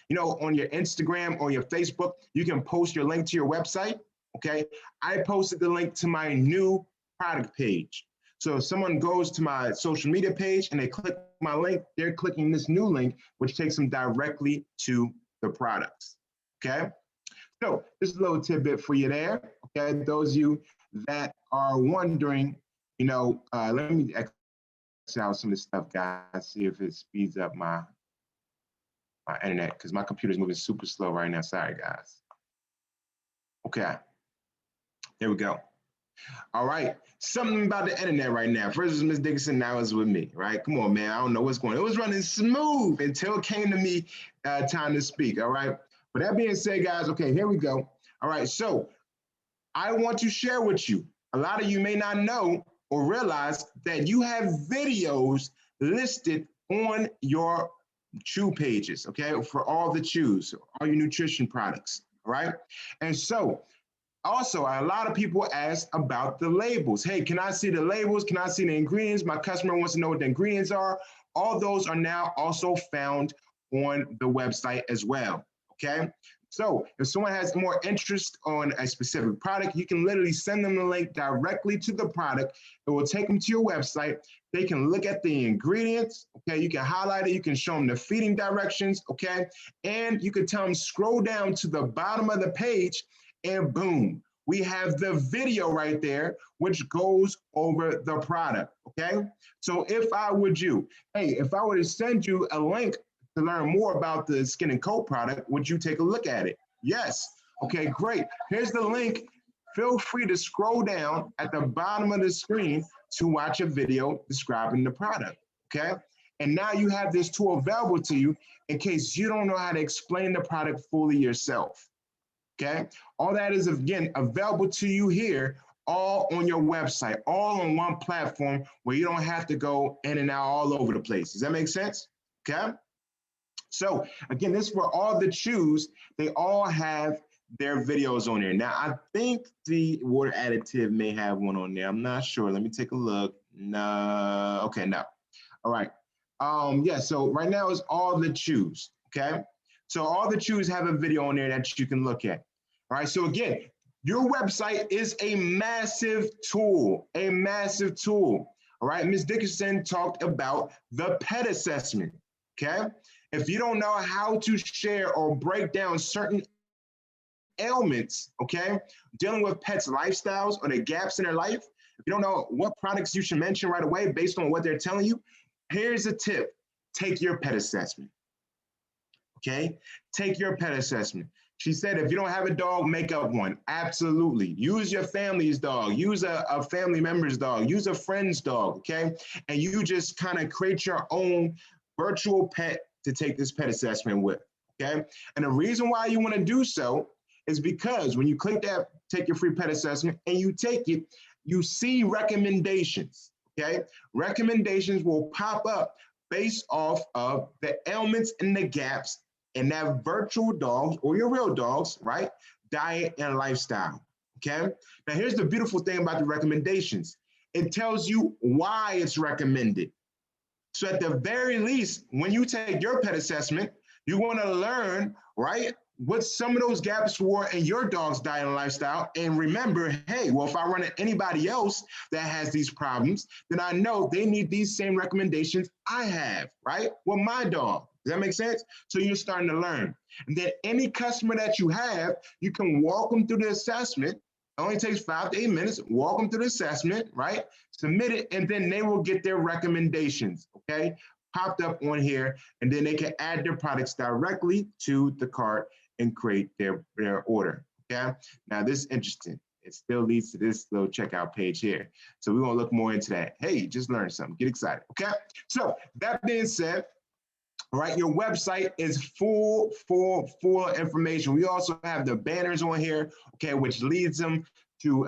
you know, on your Instagram or your Facebook, you can post your link to your website, okay? I posted the link to my new product page. So if someone goes to my social media page and they click my link, they're clicking this new link, which takes them directly to the products, okay? So just a little tidbit for you there, okay? Those of you that are wondering, you know, let me X out some of this stuff, guys, see if it speeds up my internet, because my computer's moving super slow right now. Sorry, guys. Okay, there we go. All right, something about the internet right now. First was Ms. Dickerson, now it's with me, right? Come on, man, I don't know what's going on. It was running smooth until it came to me time to speak, all right? But that being said, guys, okay, here we go. All right, so I want to share with you, a lot of you may not know or realize that you have videos listed on your chew pages, okay, for all the chews, all your nutrition products, all right? And so also, a lot of people ask about the labels. Hey, can I see the labels? Can I see the ingredients? My customer wants to know what the ingredients are. All those are now also found on the website as well, okay? So if someone has more interest on a specific product, you can literally send them the link directly to the product. It will take them to your website. They can look at the ingredients, okay? You can highlight it. You can show them the feeding directions, okay? And you can tell them scroll down to the bottom of the page and boom, we have the video right there, which goes over the product, okay? So if I were you, hey, if I were to send you a link to learn more about the Skin and Coat product, would you take a look at it? Yes. Okay, great. Here's the link. Feel free to scroll down at the bottom of the screen to watch a video describing the product, okay? And now you have this tool available to you in case you don't know how to explain the product fully yourself, okay? All that is, again, available to you here, all on your website, all on one platform where you don't have to go in and out all over the place. Does that make sense? Okay? So again, this is for all the chews. They all have their videos on there. Now, I think the water additive may have one on there. I'm not sure. Let me take a look. No. Okay, no. All right. Yeah, so right now is all the chews, okay? So all the chews have a video on there that you can look at. All right, so again, your website is a massive tool, a massive tool. All right, Ms. Dickerson talked about the pet assessment, okay? If you don't know how to share or break down certain ailments, okay, dealing with pets' lifestyles or the gaps in their life, if you don't know what products you should mention right away based on what they're telling you, here's a tip. Take your pet assessment, okay? Take your pet assessment. She said, if you don't have a dog, make up one. Absolutely. Use your family's dog. Use a family member's dog. Use a friend's dog, okay? And you just kind of create your own virtual pet to take this pet assessment with, okay? And the reason why you want to do so is because when you click that, take your free pet assessment, and you take it, you see recommendations, okay? Recommendations will pop up based off of the ailments and the gaps in that virtual dogs or your real dogs, right? Diet and lifestyle, okay? Now, here's the beautiful thing about the recommendations. It tells you why it's recommended. So at the very least, when you take your pet assessment, you want to learn, right, what some of those gaps were in your dog's diet and lifestyle. And remember, hey, well, if I run into anybody else that has these problems, then I know they need these same recommendations I have, right, with my dog. Does that make sense? So you're starting to learn. And then any customer that you have, you can walk them through the assessment. It only takes 5 to 8 minutes. Walk them through the assessment, right? Submit it, and then they will get their recommendations, okay? Popped up on here, and then they can add their products directly to the cart and create their order, okay? Now, this is interesting. It still leads to this little checkout page here. So we're gonna look more into that. Hey, just learn something, get excited, okay? So that being said, all right, your website is full of information. We also have the banners on here, okay, which leads them to,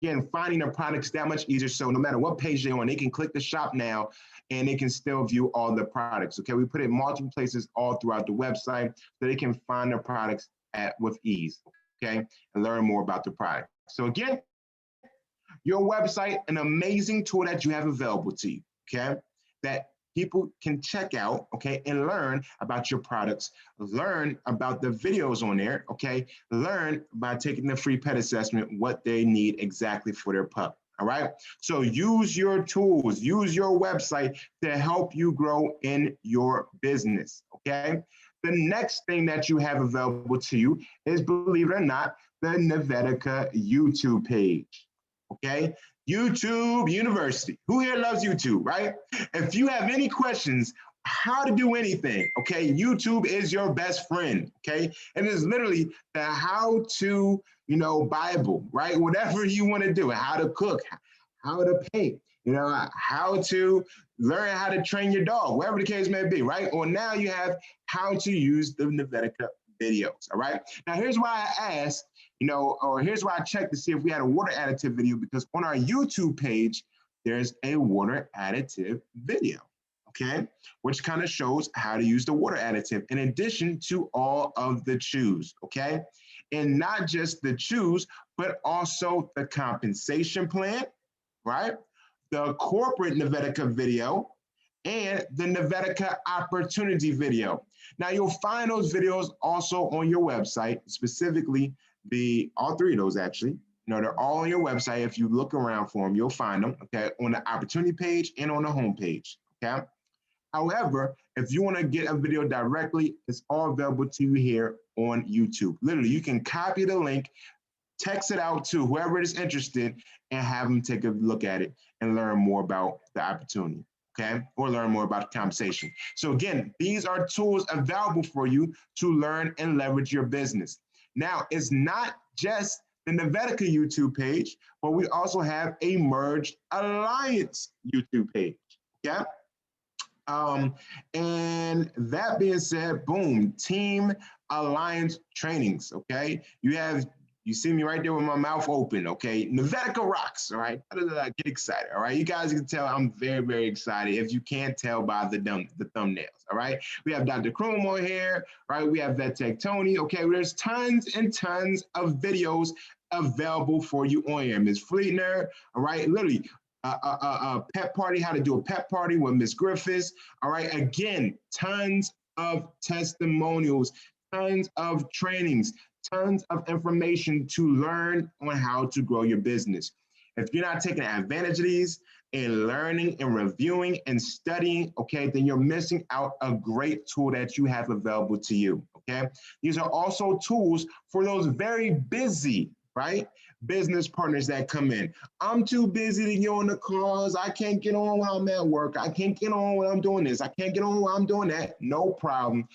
again, finding their products that much easier. So no matter what page they're on, they can click the shop now and they can still view all the products, okay? We put it in multiple places all throughout the website so they can find their products with ease, okay? And learn more about the product. So again, your website, an amazing tool that you have available to you, okay? That people can check out, okay, and learn about your products, learn about the videos on there, okay, learn by taking the free pet assessment what they need exactly for their pup. All right. So use your tools, use your website to help you grow in your business. Okay. The next thing that you have available to you is, believe it or not, the NeVetica YouTube page. Okay. YouTube University. Who here loves YouTube, right? If you have any questions, how to do anything, okay, YouTube is your best friend, okay? And it's literally the how to, Bible, right? Whatever you want to do, how to cook, how to paint, how to learn how to train your dog, whatever the case may be, right? Or now you have how to use the NeVetica videos, all right? Now, here's why I asked, or here's why I checked to see if we had a water additive video, because on our YouTube page, there's a water additive video, okay, which kind of shows how to use the water additive in addition to all of the chews, okay? And not just the chews, but also the compensation plan, right? The corporate NeVetica video and the NeVetica opportunity video. Now you'll find those videos also on your website, specifically all three of those actually. They're all on your website. If you look around for them, you'll find them, okay, on the opportunity page and on the home page, okay? However, if you want to get a video directly, it's all available to you here on YouTube. Literally, you can copy the link, text it out to whoever is interested, and have them take a look at it and learn more about the opportunity, okay? Or learn more about the conversation. So again, these are tools available for you to learn and leverage your business. Now, it's not just the NeVetica YouTube page, but we also have a Merged Alliance YouTube page, okay? And that being said, boom, Team Alliance trainings, okay? You see me right there with my mouth open, okay? NeVetica rocks, all right? Get excited, all right? You guys can tell I'm very, very excited if you can't tell by the thumbnails, all right? We have Dr. Kroom on here, right? We have VetTech Tony, okay? There's tons and tons of videos available for you on here. Ms. Fleetner, all right? Literally, a pet party, how to do a pet party with Miss Griffiths. All right, again, tons of testimonials, tons of trainings, tons of information to learn on how to grow your business. If you're not taking advantage of these and learning and reviewing and studying, okay, then you're missing out a great tool that you have available to you, okay? These are also tools for those very busy, right, business partners that come in. I'm too busy to get on the calls. I can't get on while I'm at work. I can't get on when I'm doing this. I can't get on while I'm doing that. No problem.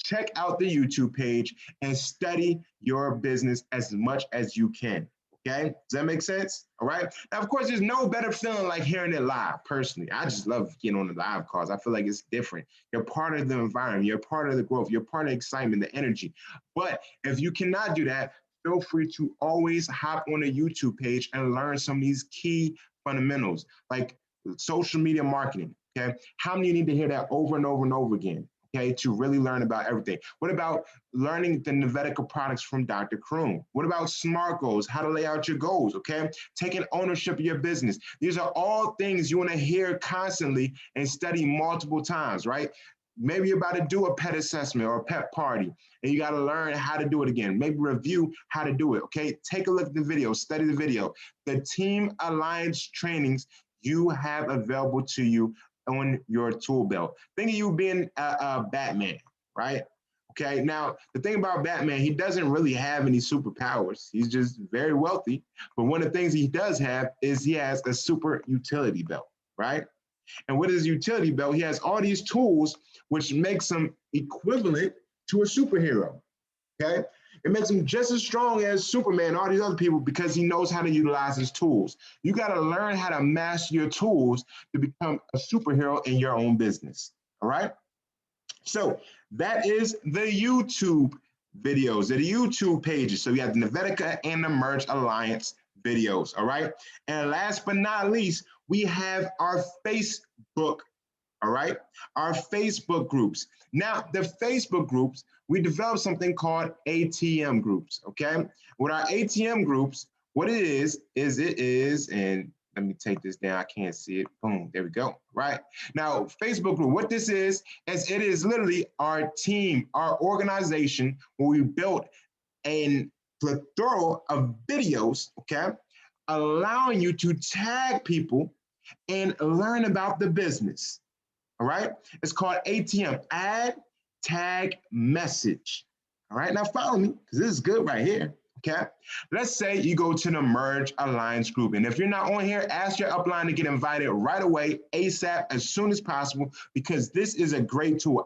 Check out the YouTube page and study your business as much as you can. Okay, does that make sense? All right. Now, of course, there's no better feeling like hearing it live. Personally, I just love getting on the live calls. I feel like it's different. You're part of the environment. You're part of the growth. You're part of the excitement, the energy. But if you cannot do that, feel free to always hop on a YouTube page and learn some of these key fundamentals, like social media marketing. Okay, how many need to hear that over and over and over again? Okay, to really learn about everything. What about learning the NeVetica products from Dr. Kroom? What about SMART goals, how to lay out your goals, okay? Taking ownership of your business. These are all things you wanna hear constantly and study multiple times, right? Maybe you're about to do a pet assessment or a pet party and you gotta learn how to do it again. Maybe review how to do it, okay? Take a look at the video, study the video. The Team Alliance trainings you have available to you on your tool belt. Think of you being a Batman, right? Okay, now the thing about Batman, he doesn't really have any superpowers. He's just very wealthy. But one of the things he does have is he has a super utility belt, right? And with his utility belt, he has all these tools which makes him equivalent to a superhero, okay? It makes him just as strong as Superman and all these other people because he knows how to utilize his tools. You got to learn how to master your tools to become a superhero in your own business, all right? So that is the YouTube videos, the YouTube pages. So we have the NeVetica and the Merged Alliance videos, all right? And last but not least, we have our Facebook, all right? Our Facebook groups. Now, the Facebook groups, we developed something called ATM groups, okay? With our ATM groups, what it is, and Let me take this down. I can't see it. Boom. There we go. Right. Now, Facebook group, what this is it is literally our team, our organization, where we built a plethora of videos, okay, allowing you to tag people and learn about the business. All right. It's called ATM, add, tag, message. All right. Now follow me because this is good right here. Okay. Let's say you go to the Merge Alliance group. And if you're not on here, ask your upline to get invited right away, ASAP, as soon as possible, because this is a great tool.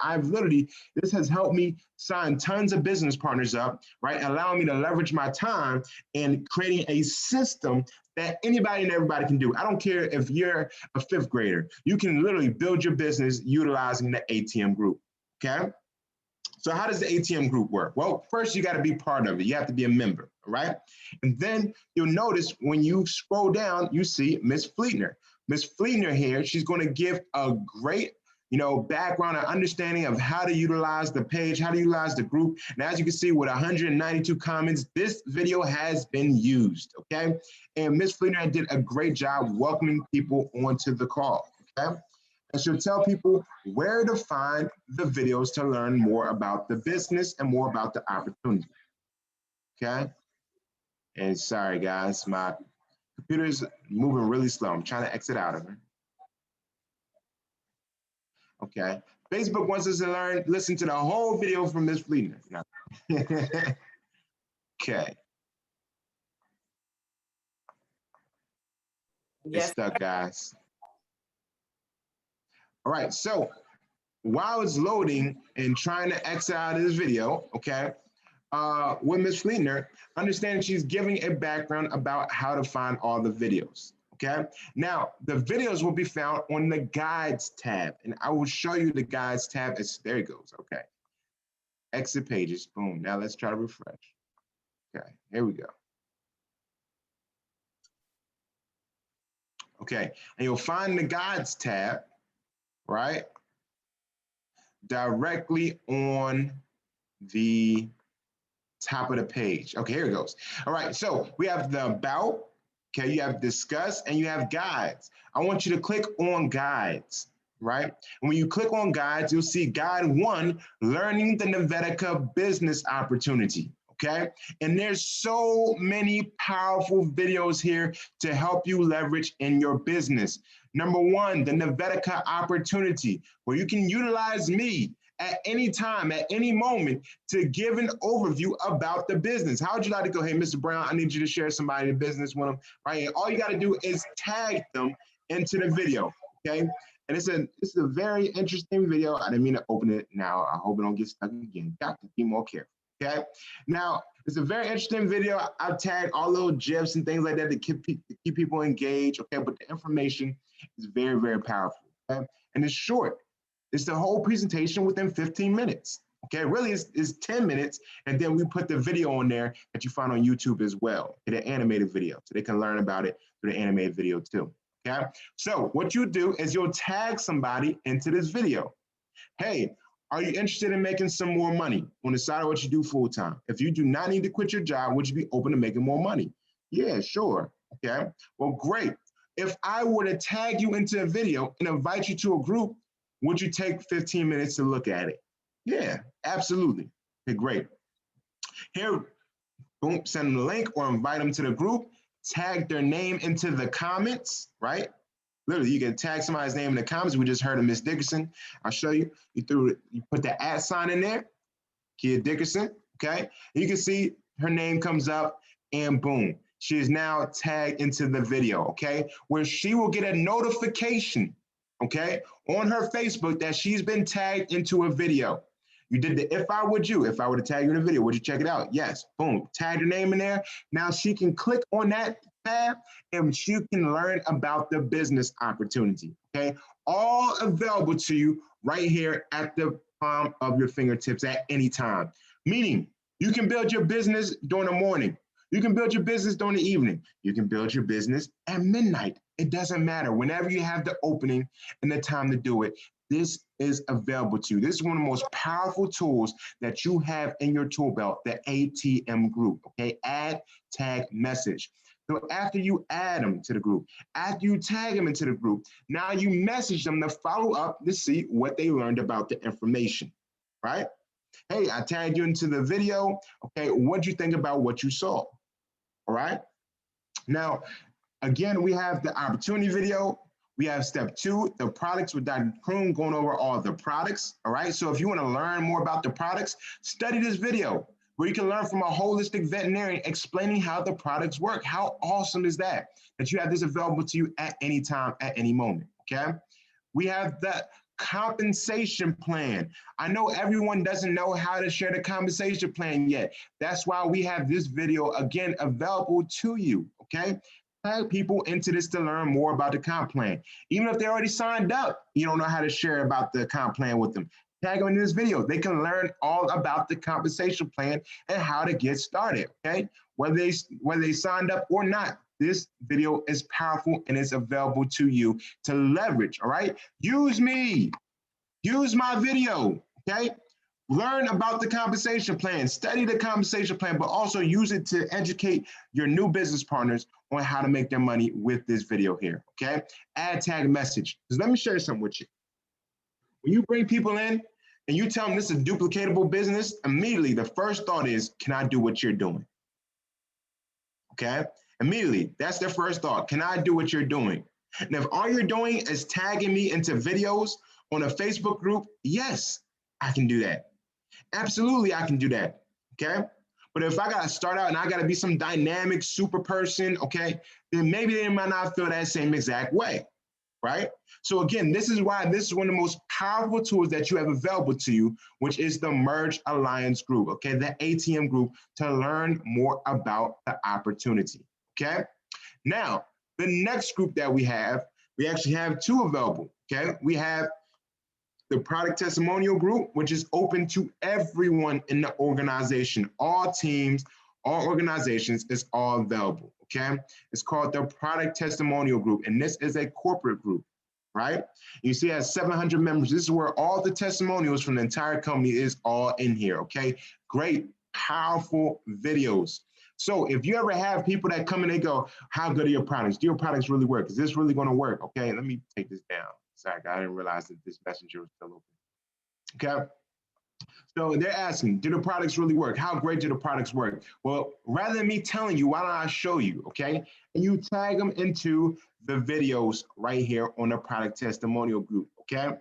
This has helped me sign tons of business partners up, right? Allowing me to leverage my time and creating a system that anybody and everybody can do. I don't care if you're a fifth grader. You can literally build your business utilizing the ATM group. Okay. So how does the ATM group work? Well, first you got to be part of it. You have to be a member, right? And then you'll notice when you scroll down, you see Miss Fleetner. Miss Fleetner here, she's going to give a great, background and understanding of how to utilize the page, how to utilize the group. And as you can see, with 192 comments, this video has been used, okay? And Miss Fleetner did a great job welcoming people onto the call, okay? And she'll tell people where to find the videos to learn more about the business and more about the opportunity. Okay. And sorry, guys, my computer's moving really slow. I'm trying to exit out of it. Okay. Facebook wants us to listen to the whole video from Ms. Fleetner. No. Okay. It's stuck, guys. All right, so while it's loading and trying to exit out of this video, okay, with Ms. Fleetner, understand she's giving a background about how to find all the videos, okay? Now, the videos will be found on the Guides tab, and I will show you the Guides tab. There it goes, okay. Exit pages, boom. Now let's try to refresh. Okay, here we go. Okay, and you'll find the Guides tab, right? Directly on the top of the page. Okay, here it goes. All right, so we have the About, okay, you have Discuss, and you have Guides. I want you to click on Guides, right? And when you click on Guides, you'll see Guide 1, Learning the NeVetica Business Opportunity. Okay, and there's so many powerful videos here to help you leverage in your business. Number 1, the NeVetica opportunity, where you can utilize me at any time, at any moment, to give an overview about the business. How would you like to go? Hey, Mr. Brown, I need you to share somebody in business with them, right? And all you got to do is tag them into the video, okay? And it's a very interesting video. I didn't mean to open it now. I hope it don't get stuck again. Got to be more careful. Okay, now it's a very interesting video. I've tagged all little GIFs and things like that to keep people engaged. Okay, but the information is very, very powerful. Okay, and it's short. It's the whole presentation within 15 minutes. Okay, really it's 10 minutes, and then we put the video on there that you find on YouTube as well. It's an animated video, so they can learn about it through the animated video too. Okay, so what you do is you'll tag somebody into this video. Hey, are you interested in making some more money on the side of what you do full time? If you do not need to quit your job, would you be open to making more money? Yeah, sure. Okay. Well, great. If I were to tag you into a video and invite you to a group, would you take 15 minutes to look at it? Yeah, absolutely. Okay, great. Here, boom, send them the link or invite them to the group, tag their name into the comments, right? Literally, you can tag somebody's name in the comments. We just heard of Miss Dickerson. I'll show you. You put the @ sign in there, Kid Dickerson, okay? And you can see her name comes up and boom, she is now tagged into the video, okay? Where she will get a notification, okay, on her Facebook that she's been tagged into a video. You did the if I were to tag you in a video, would you check it out? Yes, boom, tag your name in there. Now she can click on that tab and she can learn about the business opportunity, okay? All available to you right here at the palm of your fingertips at any time. Meaning, you can build your business during the morning. You can build your business during the evening. You can build your business at midnight. It doesn't matter. Whenever you have the opening and the time to do it, this is available to you. This is one of the most powerful tools that you have in your tool belt, the ATM group, okay? Add, tag, message. So after you add them to the group, after you tag them into the group, now you message them to follow up to see what they learned about the information, right? Hey, I tagged you into the video. Okay, what do you think about what you saw? All right. Now, again, we have the opportunity video. We have step 2, the products with Dr. Kroon going over all the products. All right. So if you want to learn more about the products, study this video where you can learn from a holistic veterinarian explaining how the products work. How awesome is that? That you have this available to you at any time, at any moment. Okay. We have the compensation plan. I know everyone doesn't know how to share the compensation plan yet. That's why we have this video again available to you. Okay. Tag people into this to learn more about the comp plan. Even if they already signed up, you don't know how to share about the comp plan with them. Tag them in this video. They can learn all about the compensation plan and how to get started. Okay, whether they signed up or not, this video is powerful and it's available to you to leverage. All right, use me, use my video. Okay. Learn about the compensation plan, study the compensation plan, but also use it to educate your new business partners on how to make their money with this video here, okay? Add tag message. Because let me share something with you. When you bring people in and you tell them this is a duplicatable business, immediately the first thought is, can I do what you're doing? Okay? Immediately, that's their first thought. Can I do what you're doing? And if all you're doing is tagging me into videos on a Facebook group, yes, I can do that. Absolutely, I can do that, okay? But if I gotta start out and I gotta be some dynamic super person, okay, then maybe they might not feel that same exact way, right? So again, this is why this is one of the most powerful tools that you have available to you, which is the Merge Alliance group, okay, the ATM group, to learn more about the opportunity, okay? Now, the next group that we actually have 2 available, okay? We have the product testimonial group, which is open to everyone in the organization, all teams, all organizations, is all available, okay? It's called the product testimonial group, and this is a corporate group, right? You see it has 700 members. This is where all the testimonials from the entire company is all in here, okay? Great, powerful videos. So if you ever have people that come and they go, how good are your products? Do your products really work? Is this really gonna work? Okay, let me take this down. Sorry, I didn't realize that this messenger was still open. Okay. So they're asking, do the products really work? How great do the products work? Well, rather than me telling you, why don't I show you, okay? And you tag them into the videos right here on the product testimonial group, okay?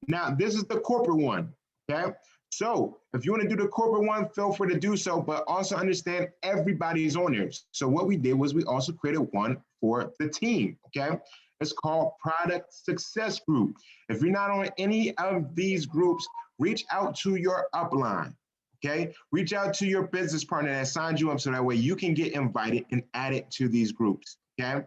Now, this is the corporate one, okay? So if you want to do the corporate one, feel free to do so, but also understand everybody's on there. So what we did was we also created one for the team, okay? It's called Product Success Group. If you're not on any of these groups, reach out to your upline, okay? Reach out to your business partner that signed you up so that way you can get invited and added to these groups, okay?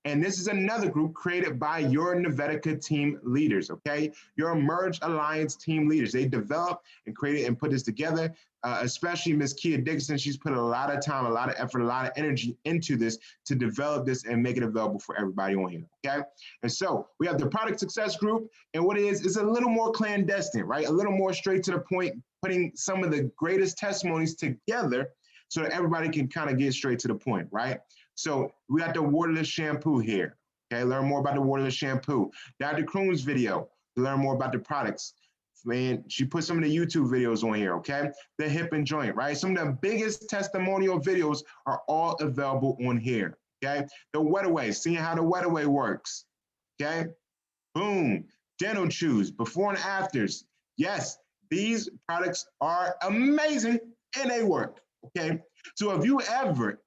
And this is another group created by your NeVetica team leaders, okay? Your Merge Alliance team leaders. They developed and created and put this together, especially Ms. Kia Dickerson. She's put a lot of time, a lot of effort, a lot of energy into this to develop this and make it available for everybody on here, okay? And so we have the Product Success Group, and what it is a little more clandestine, right? A little more straight to the point, putting some of the greatest testimonies together so that everybody can kind of get straight to the point, right? So we got the waterless shampoo here. Okay, learn more about the waterless shampoo. Dr. Kroon's video to learn more about the products. Man, she put some of the YouTube videos on here, okay? The hip and joint, right? Some of the biggest testimonial videos are all available on here, okay? The Wetaway, seeing how the Wetaway works, okay? Boom, dental chews, before and afters. Yes, these products are amazing and they work, okay? So if you ever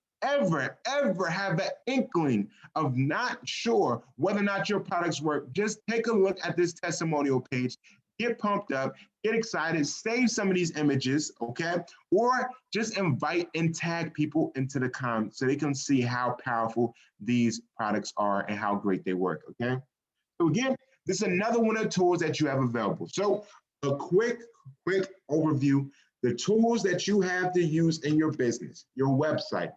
have that inkling of not sure whether or not your products work, just take a look at this testimonial page, get pumped up, get excited, save some of these images, okay? Or just invite and tag people into the comments so they can see how powerful these products are and how great they work, okay? So again, this is another one of the tools that you have available. So a quick overview, the tools that you have to use in your business, your website,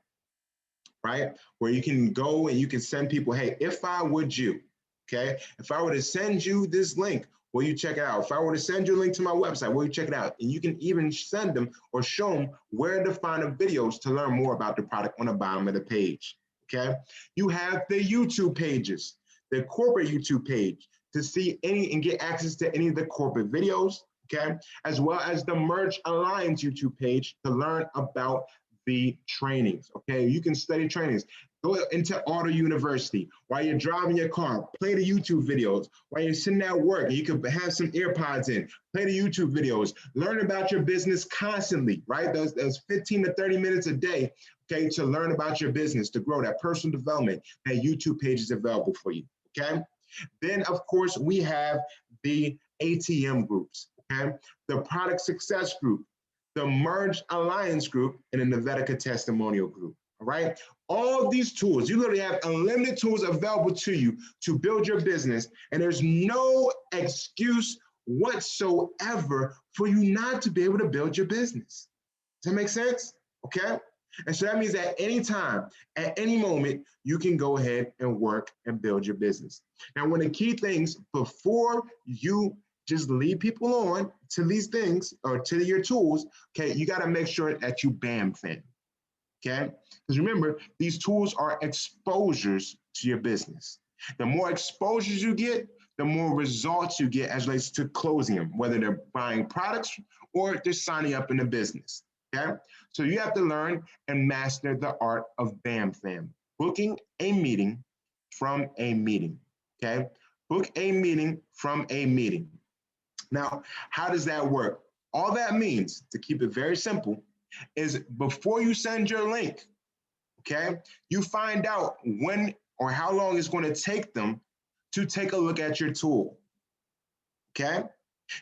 right? Where you can go and you can send people, hey, if I would you, okay? If I were to send you this link, will you check it out? If I were to send you a link to my website, will you check it out? And you can even send them or show them where to find the videos to learn more about the product on the bottom of the page, okay? You have the YouTube pages, the corporate YouTube page to see any and get access to any of the corporate videos, okay? As well as the Merge Alliance YouTube page to learn about the trainings, okay? You can study trainings. Go into Auto University while you're driving your car, play the YouTube videos. While you're sitting at work, you could have some AirPods in, play the YouTube videos, learn about your business constantly, right? Those 15 to 30 minutes a day, okay, to learn about your business, to grow that personal development. That YouTube page is available for you, okay? Then, of course, we have the ATM groups, okay? The Product Success Group, the Merge Alliance Group, and the NeVetica Testimonial Group, all right? All these tools, you literally have unlimited tools available to you to build your business, and there's no excuse whatsoever for you not to be able to build your business. Does that make sense? Okay? And so that means at any time, at any moment, you can go ahead and work and build your business. Now, one of the key things before you just lead people on to these things or to your tools, okay, you got to make sure that you BAM fan, okay? Because remember, these tools are exposures to your business. The more exposures you get, the more results you get as relates to closing them, whether they're buying products or they're signing up in the business, okay? So you have to learn and master the art of BAM fam, booking a meeting from a meeting, okay? Book a meeting from a meeting. Now, how does that work? All that means, to keep it very simple, is before you send your link, okay, you find out when or how long it's going to take them to take a look at your tool, okay?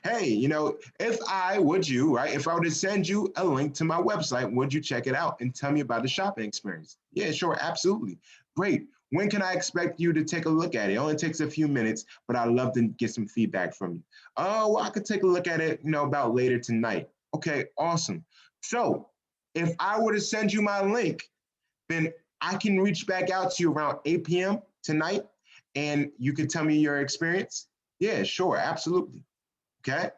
Hey, you know, if I were to send you a link to my website, would you check it out and tell me about the shopping experience? Yeah, sure, absolutely. Great. When can I expect you to take a look at it? It only takes a few minutes, but I'd love to get some feedback from you. Oh, well, I could take a look at it, about later tonight. Okay, awesome. So if I were to send you my link, then I can reach back out to you around 8 p.m. tonight, and you could tell me your experience? Yeah, sure, absolutely. Okay?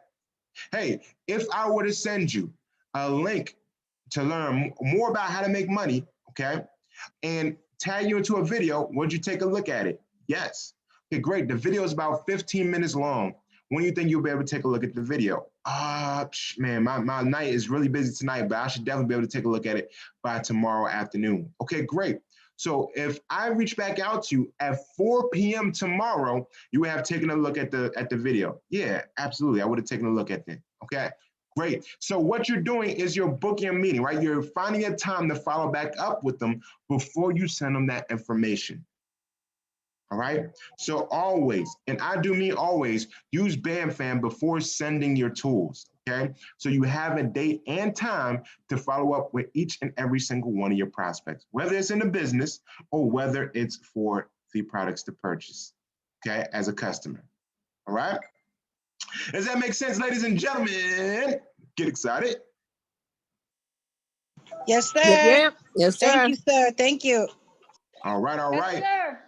Hey, if I were to send you a link to learn more about how to make money, okay, and tag you into a video, would you take a look at it? Yes. Okay, great. The video is about 15 minutes long. When do you think you'll be able to take a look at the video? Man, my night is really busy tonight, but I should definitely be able to take a look at it by tomorrow afternoon. Okay, great. So if I reach back out to you at 4 p.m. tomorrow, you would have taken a look at the video. Yeah, absolutely. I would have taken a look at it. Okay, great. So what you're doing is you're booking a meeting, right? You're finding a time to follow back up with them before you send them that information. All right. So always, and I do mean always, use BAMFam before sending your tools. Okay. So you have a date and time to follow up with each and every single one of your prospects, whether it's in the business or whether it's for the products to purchase. Okay. As a customer. All right. Does that make sense, ladies and gentlemen? Get excited. Yes, sir. Yep. Yes, sir. Thank you, sir. Thank you. All right. All right. Yes, sir.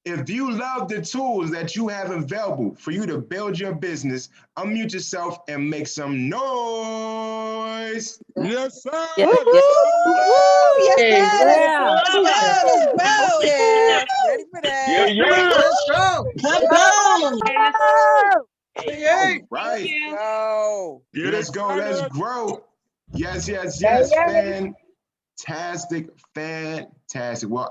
If you love the tools that you have available for you to build your business, unmute yourself and make some noise. Yes, sir. Yeah. Woo-hoo! Yes, sir. Yeah. Let's go. Let's go. Yeah. Ready for Yeah, that? yeah. Let's go. Come on. Hey, All right. Go. Get Let's go. Let's excited. grow. Yes, yes, yes. Fantastic. Fantastic. Well,